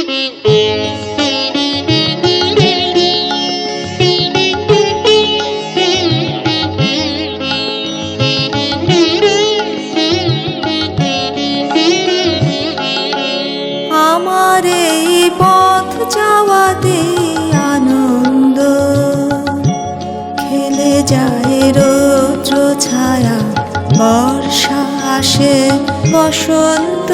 আমার এই পথ যাওয়াতে আনন্দ, খেলে যায় রৌদ্র ছায়া, বর্ষা আসে বসন্ত।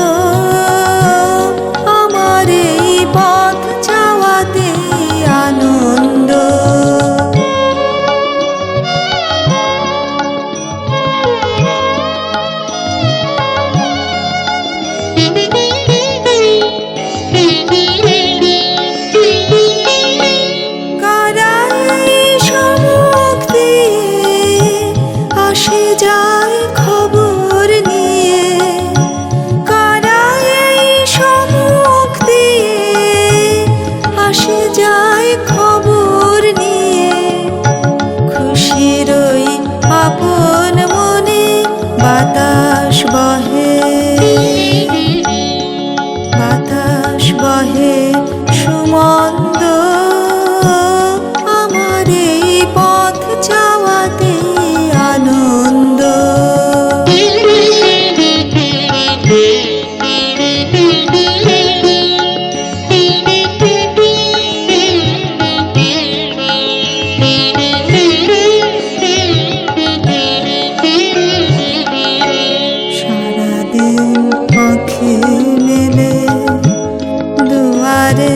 আমার এই পথ যাওয়াতে আনন্দ। আসে যায় খবর নিয়ে, কারা এই সম্মুখ দিয়ে আসে যায় খবর নিয়ে। খুশির ওই আপন মনে বাতাস বহে, বাতাস বহে সুমন্দ। আমার এই পথ যাওয়াতে আনন্দ। সারাদিন আঁখি মেলে দুয়ারে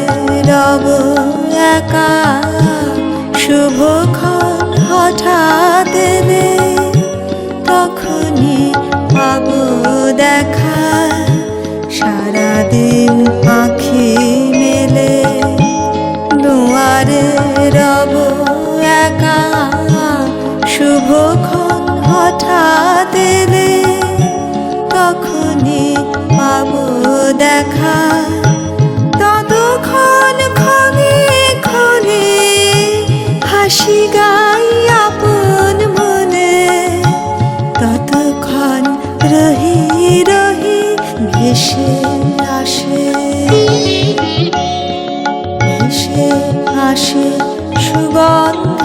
রব একা, শুভক্ষণ হঠাৎ এলে তখনই পাবো দেখা। সারাদিন আঁখি মেলে দুয়ারে রব একা, শুভক্ষণ হঠাৎ এলে তখনই পাবো দেখা। ততক্ষণ ক্ষণে ক্ষণে হাসি গাই আপন মনে, ততক্ষণ রহি রহি ভেসে আসে, ভেসে আসে সুগন্ধ।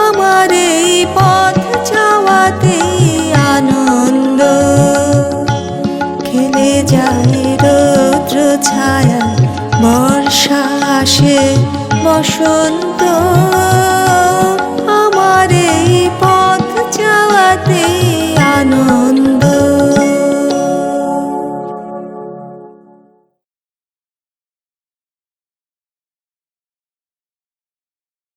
আমার এই পথ যাওয়াতে আনন্দ, খেলে যায় রৌদ্র ছায়া, বর্ষা আসে বসন্ত। আমার এই পথ যাওয়াতে আনন্দ।